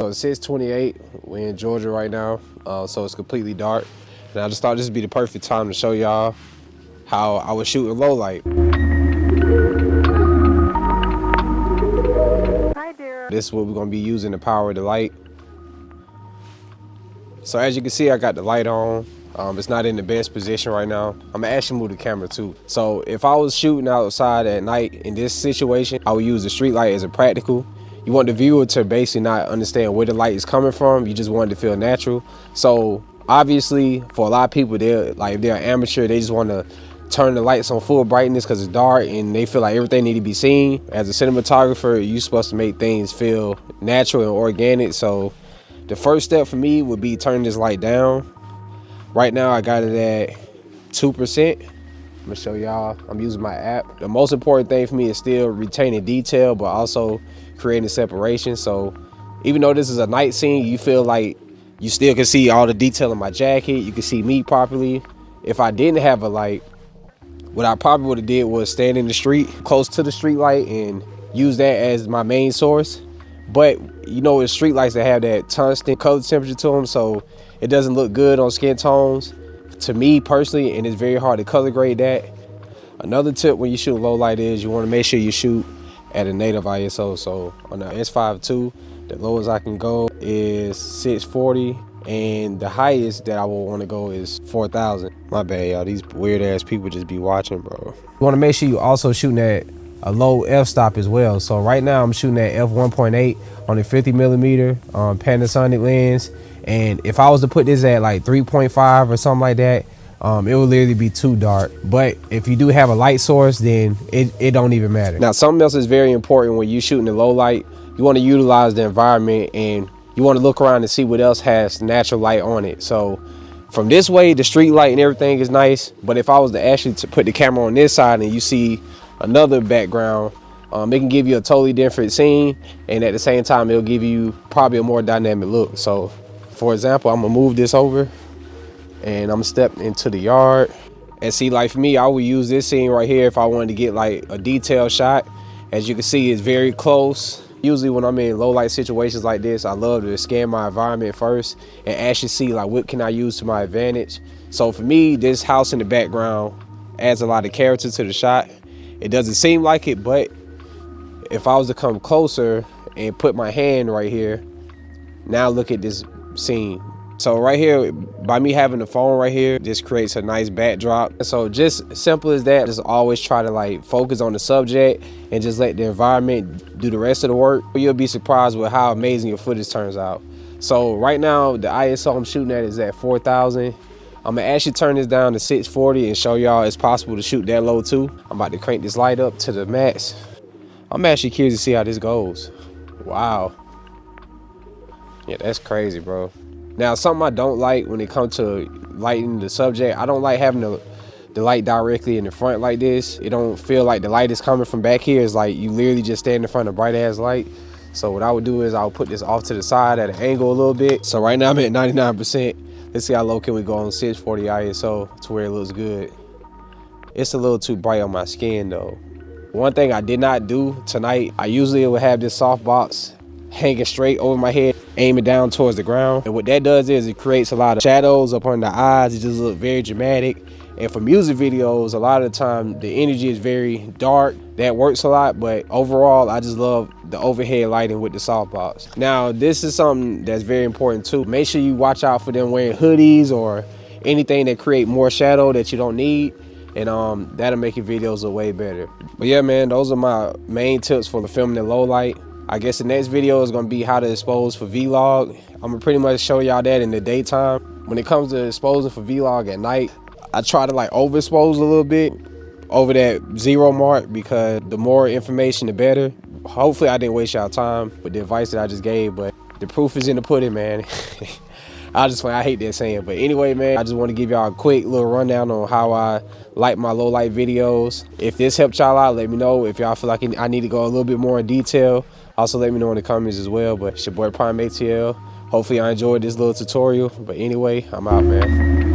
So it's 6:28. We're in Georgia right now, so it's completely dark. And I just thought this would be the perfect time to show y'all how I was shooting low light. Hi, dear. This is what we're gonna be using, the power of the light. So as you can see, I got the light on. It's not in the best position right now. I'm gonna actually move the camera too. So if I was shooting outside at night in this situation, I would use the street light as a practical. You want the viewer to basically not understand where the light is coming from. You just want it to feel natural. So obviously for a lot of people, they're like, if they're amateur, they just want to turn the lights on full brightness because it's dark and they feel like everything need to be seen. As a cinematographer, you're supposed to make things feel natural and organic. So the first step for me would be turning this light down. Right now I got it at 2%. I'm gonna show y'all, I'm using my app. The most important thing for me is still retaining detail, but also creating separation. So even though this is a night scene, you feel like you still can see all the detail in my jacket. You can see me properly. If I didn't have a light, what I probably would have did was stand in the street, close to the street light, and use that as my main source. But you know, it's street lights that have that constant color temperature to them, so it doesn't look good on skin tones to me personally, and it's very hard to color grade that. Another tip when you shoot low light is you want to make sure you shoot at a native ISO. So on the S5 II, the lowest I can go is 640, and the highest that I will want to go is 4000. My bad, y'all. These weird ass people just be watching, bro. You want to make sure you also shooting at a low f-stop as well. So right now I'm shooting at f1.8 on a 50mm Panasonic lens, and if I was to put this at like 3.5 or something like that, it would literally be too dark. But if you do have a light source, then it don't even matter. Now something else is very important when you shooting in low light. You want to utilize the environment and you want to look around and see what else has natural light on it. So from this way, the street light and everything is nice, but if I was to actually put the camera on this side and you see another background, it can give you a totally different scene, and at the same time it'll give you probably a more dynamic look. So for example, I'm gonna move this over and I'm gonna step into the yard, and see, like for me, I would use this scene right here if I wanted to get like a detailed shot. As you can see, it's very close. Usually when I'm in low light situations like this, I love to scan my environment first and actually see like what can I use to my advantage. So for me, this house in the background adds a lot of character to the shot. It doesn't seem like it, but if I was to come closer and put my hand right here, now look at this scene. So right here, by me having the phone right here, this creates a nice backdrop. So just simple as that, just always try to like focus on the subject and just let the environment do the rest of the work. You'll be surprised with how amazing your footage turns out. So right now, the ISO I'm shooting at is at 4000. I'm gonna actually turn this down to 640 and show y'all it's possible to shoot that low too. I'm about to crank this light up to the max. I'm actually curious to see how this goes. Wow. Yeah, that's crazy, bro. Now, something I don't like when it comes to lighting the subject, I don't like having the light directly in the front like this. It don't feel like the light is coming from back here. It's like you literally just stand in front of bright ass light. So what I would do is I'll put this off to the side at an angle a little bit. So right now I'm at 99%. Let's see how low can we go on 640 ISO to where it looks good. It's a little too bright on my skin though. One thing I did not do tonight, I usually would have this softbox hanging straight over my head, aiming down towards the ground. And what that does is it creates a lot of shadows up on the eyes. It just looks very dramatic. And for music videos, a lot of the time the energy is very dark. That works a lot, but overall I just love the overhead lighting with the softbox. Now this is something that's very important too. Make sure you watch out for them wearing hoodies or anything that create more shadow that you don't need, and that'll make your videos look way better. But yeah, man, those are my main tips for the filming in low light. I guess the next video is gonna be how to expose for vlog. I'm gonna pretty much show y'all that in the daytime. When it comes to exposing for vlog at night, I try to like overexpose a little bit over that 0 mark, because the more information the better. Hopefully I didn't waste y'all time with the advice that I just gave, but the proof is in the pudding, man. I hate that saying, but anyway, man, I just want to give y'all a quick little rundown on how I light my low light videos. If this helped y'all out, let me know. If y'all feel like I need to go a little bit more in detail, also let me know in the comments as well. But it's your boy Prime ATL. Hopefully I enjoyed this little tutorial, but anyway, I'm out, man.